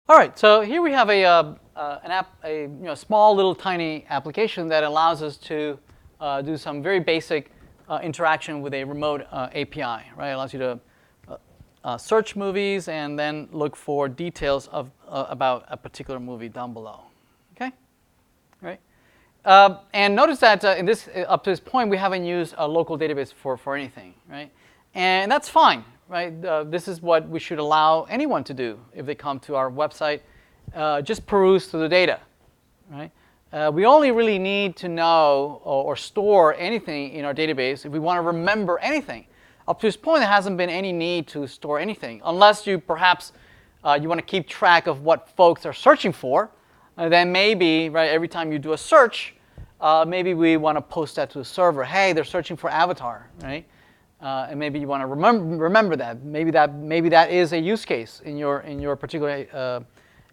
All right, so here we have a small little tiny application that allows us to do some very basic interaction with a remote API. Right, it allows you to search movies and then look for details of about a particular movie down below. Okay, all right. And notice that up to this point we haven't used a local database for anything, right? And that's fine, right? This is what we should allow anyone to do if they come to our website. Just peruse through the data, right? We only really need to know or store anything in our database if we want to remember anything. Up to this point, there hasn't been any need to store anything, unless you perhaps you want to keep track of what folks are searching for. Then maybe, right, every time you do a search, maybe we want to post that to the server. Hey, they're searching for Avatar, right? And maybe you want to remember that. Maybe that is a use case in your particular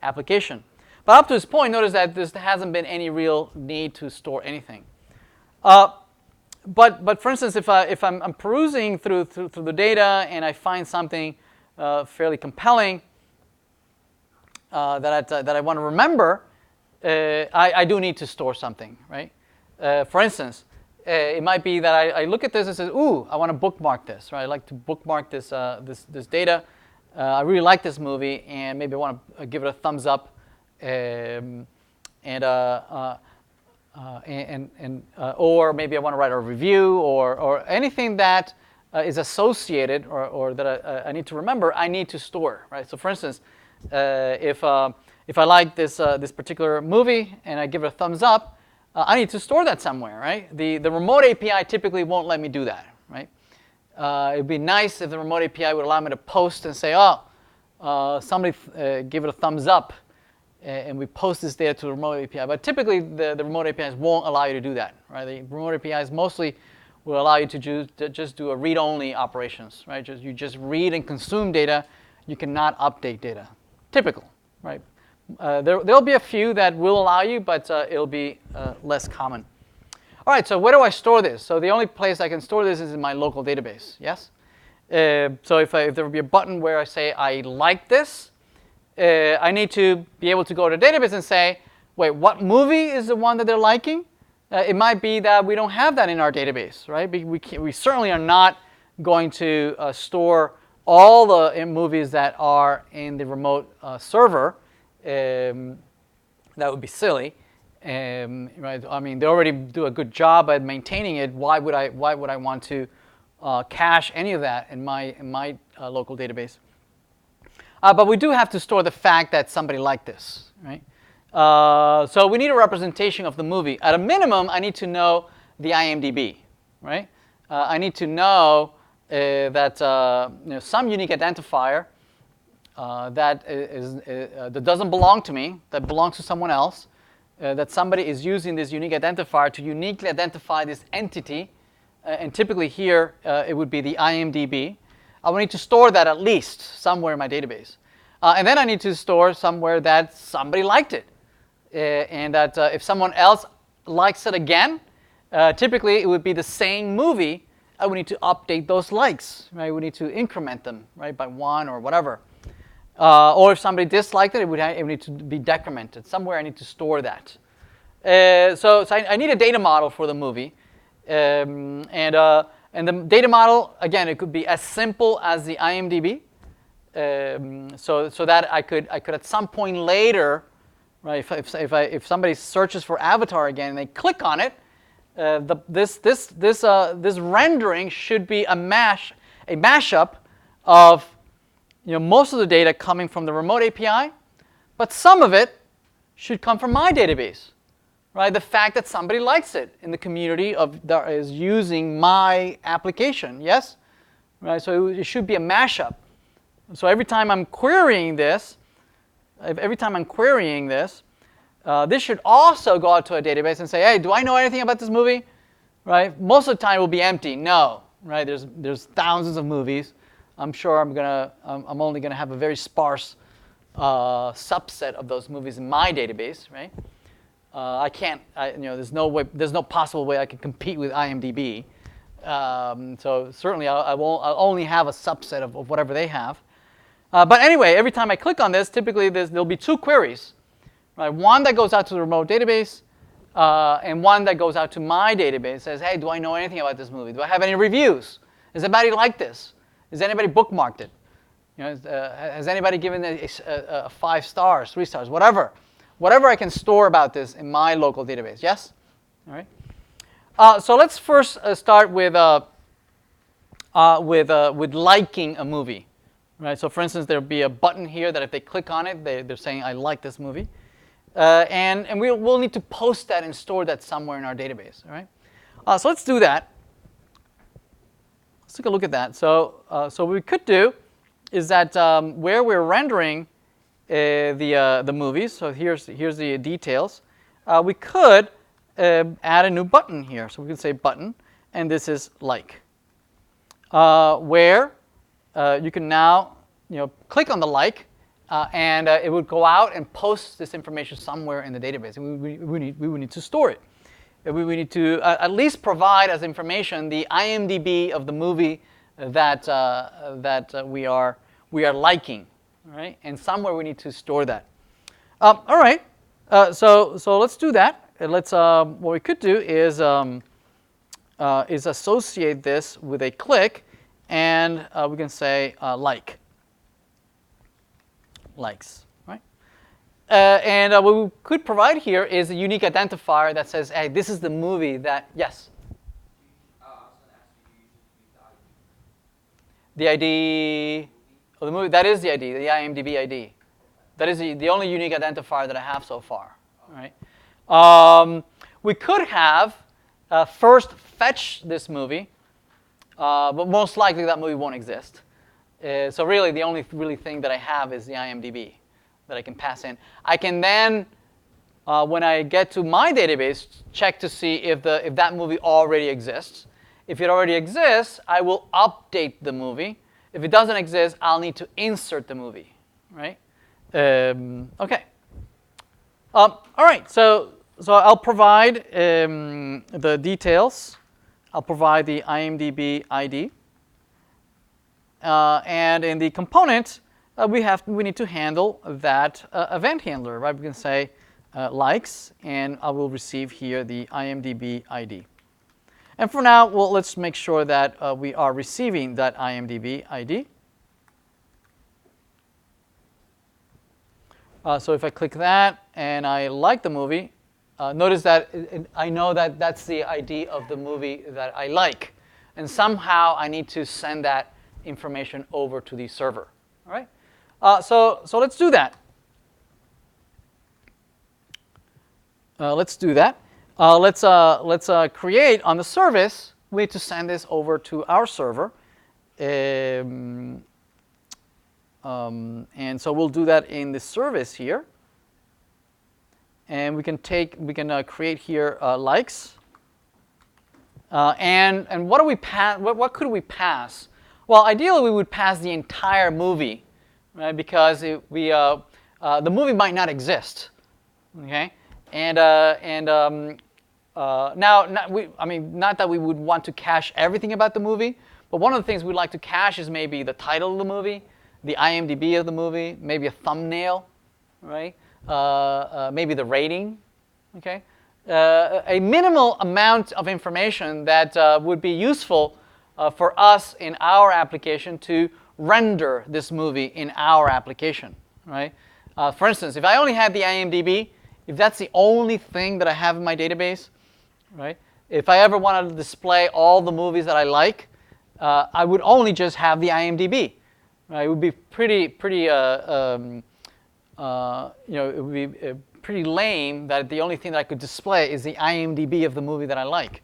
application. But up to this point, notice that there hasn't been any real need to store anything. But for instance, if I'm perusing through the data and I find something fairly compelling that I want to remember, I do need to store something, right? For instance, it might be that I look at this and say, "Ooh, I want to bookmark this." Right? I like to bookmark this data. I really like this movie, and maybe I want to give it a thumbs up, or maybe I want to write a review or anything that is associated or that I need to remember. I need to store, right? So, for instance, if I like this particular movie and I give it a thumbs up, I need to store that somewhere, right? The remote API typically won't let me do that, right? It'd be nice if the remote API would allow me to post and say, oh, somebody give it a thumbs up, and we post this data to the remote API. But typically, the remote APIs won't allow you to do that, right? The remote APIs mostly will allow you to just do a read-only operations, right? You just read and consume data. You cannot update data. Typical, right? There'll be a few that will allow you, but it'll be less common. All right, so where do I store this? So the only place I can store this is in my local database, yes? So if there would be a button where I say I like this, I need to be able to go to the database and say, wait, what movie is the one that they're liking? It might be that we don't have that in our database, right? We certainly are not going to store all the movies that are in the remote server. That would be silly, right? I mean, they already do a good job at maintaining it. Why would I want to cache any of that in my local database? But we do have to store the fact that somebody liked this, right? So we need a representation of the movie. At a minimum, I need to know the IMDb, right? I need to know that some unique identifier that doesn't belong to me, that belongs to someone else, that somebody is using this unique identifier to uniquely identify this entity, and typically here it would be the IMDb. I will need to store that at least somewhere in my database. And then I need to store somewhere that somebody liked it, and that if someone else likes it again, typically it would be the same movie. I would need to update those likes, right? We need to increment them, right, by 1 or whatever. Or if somebody disliked it, it would need to be decremented. Somewhere I need to store that. So I need a data model for the movie. And the data model, again, it could be as simple as the IMDb. So that I could at some point later, right, if somebody searches for Avatar again and they click on it, this rendering should be a mashup of most of the data coming from the remote API, but some of it should come from my database, right? The fact that somebody likes it in the community that is using my application, yes? Right, so it should be a mashup. So every time I'm querying this, this should also go out to a database and say, hey, do I know anything about this movie? Right? Most of the time it will be empty. No, right? There's thousands of movies. I'm sure I'm only gonna have a very sparse subset of those movies in my database, right? There's no possible way I can compete with IMDb. So certainly I'll only have a subset of whatever they have. But anyway, every time I click on this, typically there'll be two queries. Right? One that goes out to the remote database, and one that goes out to my database. Says, hey, do I know anything about this movie? Do I have any reviews? Does anybody like this? Has anybody bookmarked it? Has anybody given it 5 stars, 3 stars, whatever? Whatever I can store about this in my local database. Yes? All right. So let's first start with liking a movie. Right? So for instance, there'll be a button here that if they click on it, they're saying, I like this movie. And we'll need to post that and store that somewhere in our database. All right? So let's do that. Let's take a look at that. So what we could do is that where we're rendering the movies, so here's the details, we could add a new button here. So we can say button, and this is like, where you can now click on the like, and it would go out and post this information somewhere in the database. And we would need to store it. We would need to at least provide as information the IMDb of the movie that we are liking, right? And somewhere we need to store that. All right. So let's do that. What we could do is associate this with a click, and we can say likes, right? And what we could provide here is a unique identifier that says, hey, this is the movie that, yes? I was going to ask you, use The ID of the movie, that is the ID, the IMDb ID. That is the only unique identifier that I have so far, right? We could have first fetch this movie, but most likely that movie won't exist. So really, the only thing that I have is the IMDb that I can pass in. I can then, when I get to my database, check to see if that movie already exists. If it already exists, I will update the movie. If it doesn't exist, I'll need to insert the movie, right? Okay. All right. So I'll provide the details. I'll provide the IMDb ID. And in the component, we need to handle that event handler, right? We can say likes, and I will receive here the IMDb ID. And for now, well, let's make sure that we are receiving that IMDb ID. So if I click that and I like the movie, notice that I know that that's the ID of the movie that I like. And somehow I need to send that information over to the server. All right? So let's do that. Let's do that. Let's create on the service. We need to send this over to our server, and so we'll do that in the service here. And we can create here likes. And what do we pass? What could we pass? Well, ideally we would pass the entire movie, right? Because the movie might not exist. Okay. Not that we would want to cache everything about the movie, but one of the things we'd like to cache is maybe the title of the movie, the IMDb of the movie, maybe a thumbnail, right? Maybe the rating, okay? A minimal amount of information that would be useful for us in our application to render this movie in our application, right? For instance, if I only had the IMDb, if that's the only thing that I have in my database, right? If I ever wanted to display all the movies that I like, I would only just have the IMDb. Right? It would be pretty lame that the only thing that I could display is the IMDb of the movie that I like.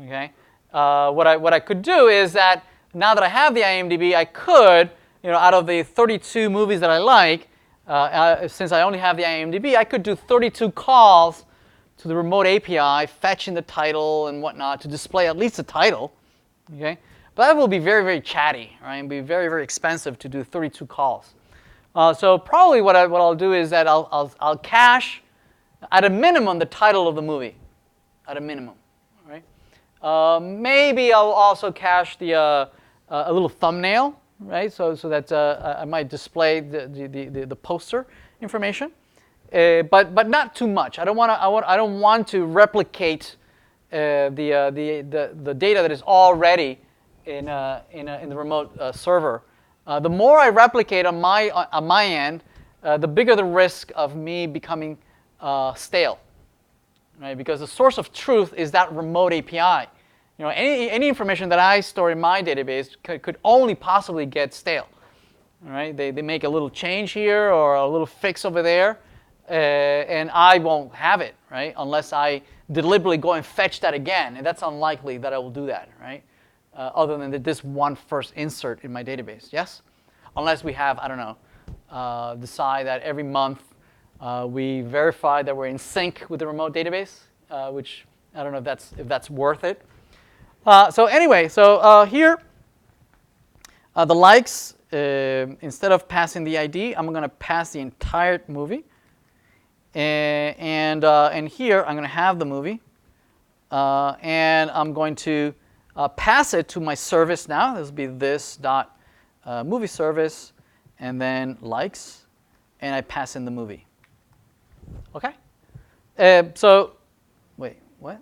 Okay. What I could do is that now that I have the IMDb, I could, out of the 32 movies that I like, since I only have the IMDb, I could do 32 calls to the remote API, fetching the title and whatnot to display at least the title. Okay, but that will be very, very chatty, right? It'll be very, very expensive to do 32 calls. So probably what I'll do is that I'll cache at a minimum the title of the movie, at a minimum, right? Maybe I'll also cache the a little thumbnail, right? So that I might display the poster information, but not too much. I don't want to replicate the data that is already in the remote server. The more I replicate on my end, the bigger the risk of me becoming stale, right? Because the source of truth is that remote API. You know, any information that I store in my database could only possibly get stale. All right? They make a little change here or a little fix over there, and I won't have it, right? Unless I deliberately go and fetch that again, and that's unlikely that I will do that, right? Other than this one first insert in my database, yes? Unless we have, I don't know, decide that every month we verify that we're in sync with the remote database, which I don't know if that's worth it. So anyway, so here, the likes, instead of passing the ID, I'm going to pass the entire movie. And here, I'm going to have the movie. And I'm going to pass it to my service now. This will be this dot movie service, and then likes, and I pass in the movie. OK? So wait, what?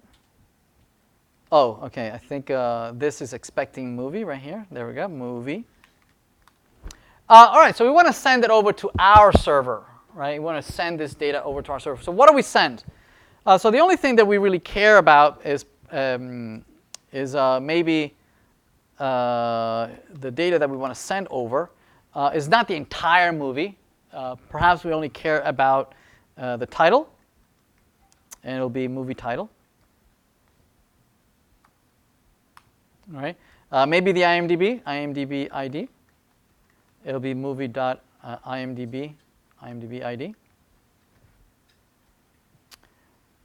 Oh, OK. I think this is expecting movie right here. There we go, movie. All right, so we want to send it over to our server, right? We want to send this data over to our server. So what do we send? So the only thing that we really care about is maybe the data that we want to send over is not the entire movie. Perhaps we only care about the title, and it'll be movie title. All right. Maybe the IMDb ID. It'll be movie.imdb ID.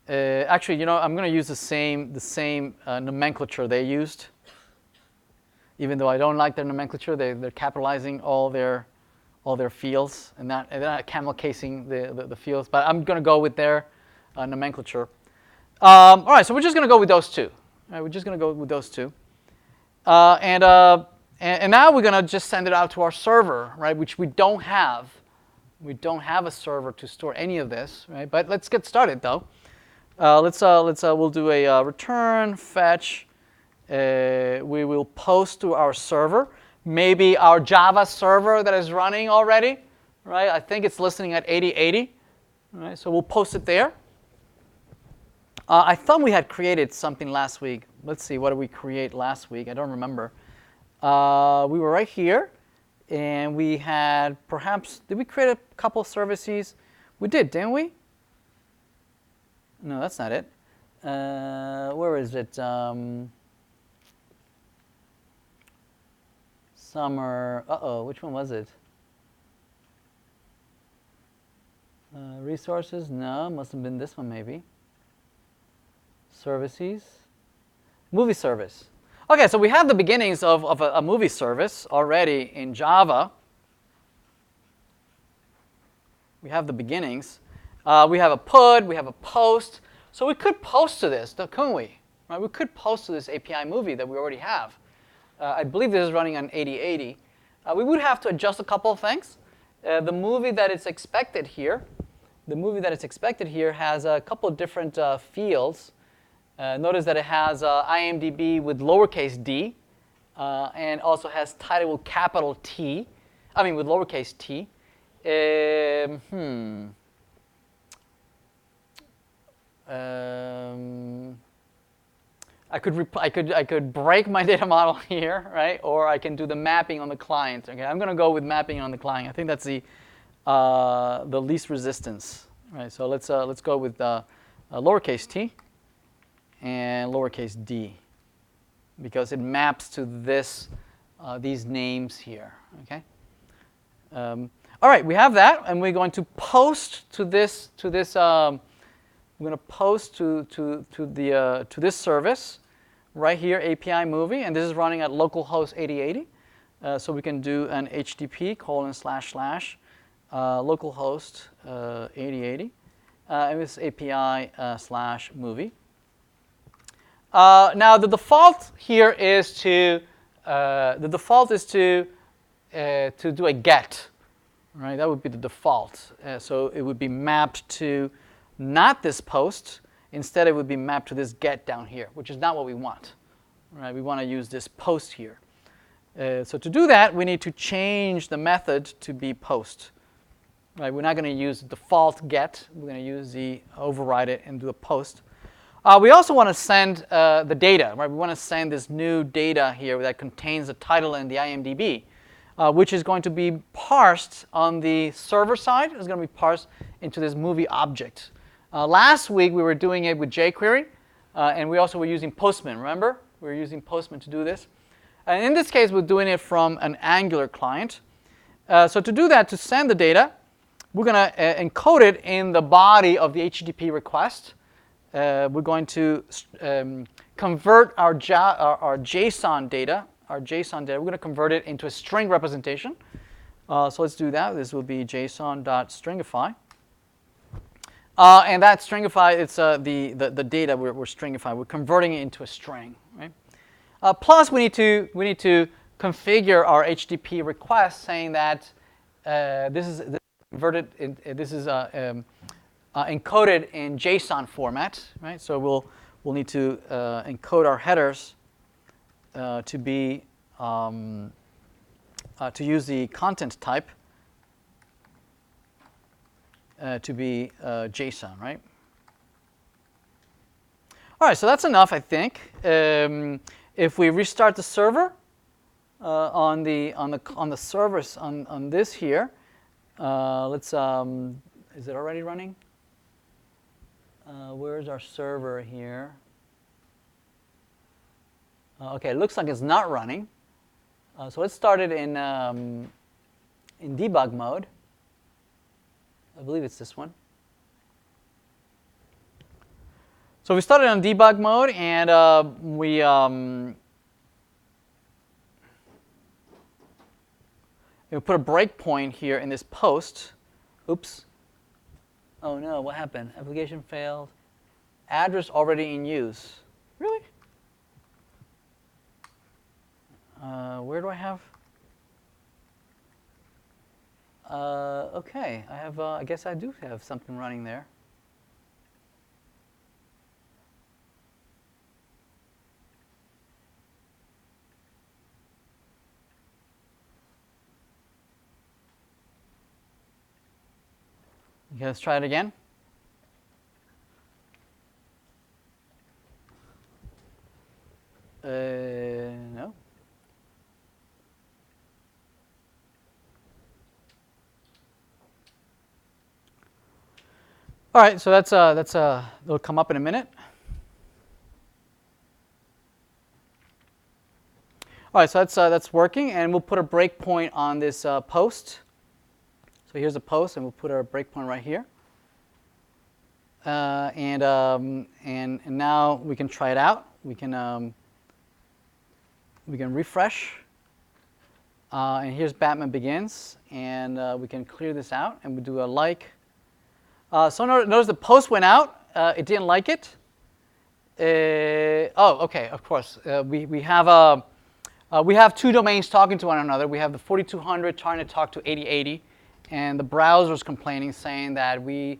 Actually, you know, I'm going to use the same nomenclature they used. Even though I don't like their nomenclature, they're capitalizing all their fields and they're not camel casing the fields. But I'm going to go with their nomenclature. All right, so we're just going to go with those two. All right, we're just going to go with those two. And now we're going to just send it out to our server, right? Which we don't have. We don't have a server to store any of this, right? But let's get started though. We'll do a return fetch. We will post to our server, maybe our Java server that is running already, right? I think it's listening at 8080, right? So we'll post it there. I thought we had created something last week. Let's see, what did we create last week? I don't remember. We were right here, and we had perhaps, did we create a couple services? We did, didn't we? No, that's not it. Where is it? Summer, which one was it? Resources, no, must have been this one maybe. Services, movie service. Okay, so we have the beginnings of a movie service already in Java. We have the beginnings. We have a put, we have a post. So we could post to this, couldn't we? Right? We could post to this API movie that we already have. I believe this is running on 8080. We would have to adjust a couple of things. The movie that is expected here, has a couple of different fields. Notice that it has IMDb with lowercase d, and also has title with capital T. I mean with lowercase t. I could break my data model here, right? Or I can do the mapping on the client. Okay, I'm going to go with mapping on the client. I think that's the least resistance, right? So let's go with lowercase t and lowercase d, because it maps to these names here. Okay. All right, we have that, and we're going to post to this. We're going to post to this service right here, API movie, and this is running at localhost 8080. So we can do an HTTP :// localhost 8080, and this API /movie. Now the default here is to to do a get, right? That would be the default. So it would be mapped to not this post. Instead, it would be mapped to this get down here, which is not what we want, right? We want to use this post here. So to do that, we need to change the method to be post. Right? We're not going to use default get. We're going to use the override it and do a post. We also want to send the data. Right? We want to send this new data here that contains the title and the IMDb, which is going to be parsed on the server side. It's going to be parsed into this movie object. Last week, we were doing it with jQuery, and we also were using Postman. Remember? We were using Postman to do this. And in this case, we're doing it from an Angular client. So to do that, to send the data, we're going to encode it in the body of the HTTP request. We're going to convert our JSON data. We're going to convert it into a string representation. So let's do that. This will be json.stringify. And that stringify, it's the data we're stringifying. We're converting it into a string, right? Plus, we need to configure our HTTP request, saying that this is converted. This is encoded in JSON format, right? So we'll need to encode our headers to be to use the content type to be JSON, right? All right, so that's enough, I think. If we restart the server on the service on this here, let's is it already running? Where's our server here? Okay, it looks like it's not running. So let's start it in debug mode. I believe it's this one. So we started on debug mode, and we put a breakpoint here in this post. Oops. Oh no, what happened? Application failed. Address already in use. Really? Where do I have? Okay, I have. I guess I do have something running there. Okay, let's try it again. No. All right, so it'll come up in a minute. All right, so that's working, and we'll put a breakpoint on this post. So here's a post, and we'll put our breakpoint right here. And now we can try it out. We can refresh. And here's Batman Begins, and we can clear this out, and we do a like. So notice the post went out. It didn't like it. Oh, okay. Of course, we have two domains talking to one another. We have the 4200 trying to talk to 8080, and the browser's complaining, saying that the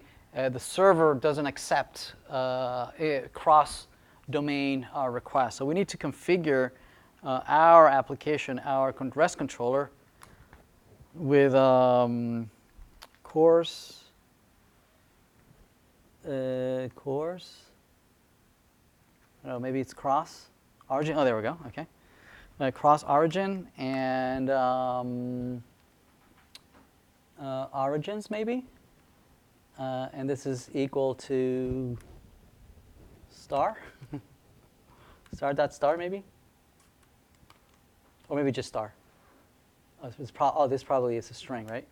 server doesn't accept cross-domain requests. So we need to configure our application, our REST controller, with course. I don't know, maybe it's cross origin. Oh, there we go. Okay, cross origin and origins maybe, and this is equal to star. Star maybe, or maybe just star. Oh, this probably is a string, right?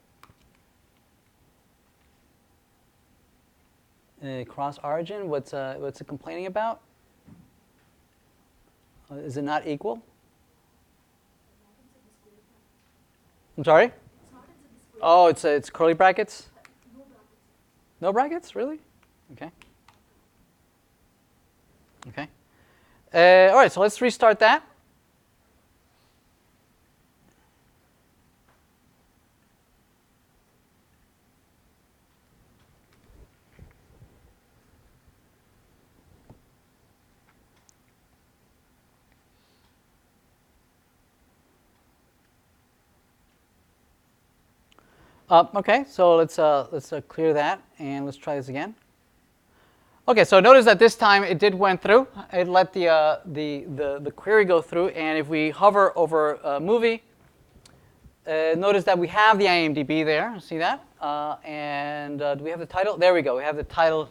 Cross origin, what's it complaining about? Is it not equal? I'm sorry? Oh, it's curly brackets? No brackets, really? Okay. Okay. All right, so let's restart that. Okay, so let's clear that and let's try this again. Okay, so notice that this time it did went through. It let the query go through, and if we hover over a movie, notice that we have the IMDb there. See that? And do we have the title? There we go. We have the title.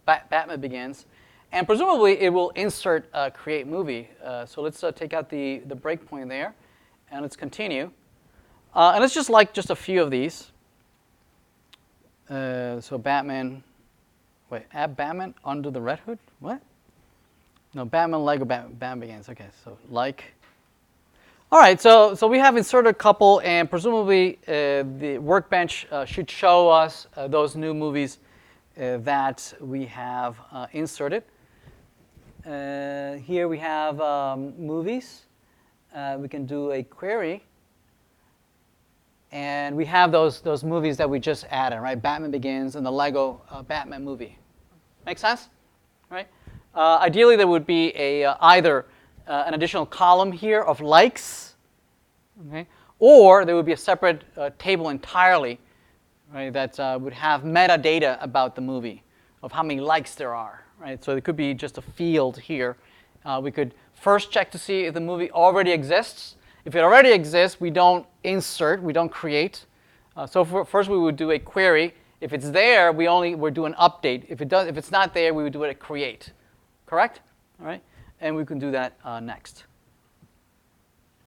Batman Begins, and presumably it will insert create movie. So let's take out the breakpoint there, and let's continue. And let's just like just a few of these. So Batman. Wait, add Batman under the Red Hood? What? No, Batman Lego Batman Begins. Okay, so like. All right, so we have inserted a couple, and presumably the workbench should show us those new movies that we have inserted. Here we have movies. We can do a query. And we have those movies that we just added, right? Batman Begins and the Lego Batman movie. Make sense? Right? Ideally, there would be either an additional column here of likes, okay? Or there would be a separate table entirely, right, that would have metadata about the movie, of how many likes there are, right? So it could be just a field here. We could first check to see if the movie already exists. If it already exists, we don't insert, we don't create. So first we would do a query. If it's there, we're doing update. If it's not there, we would do it a create. Correct? All right? And we can do that next.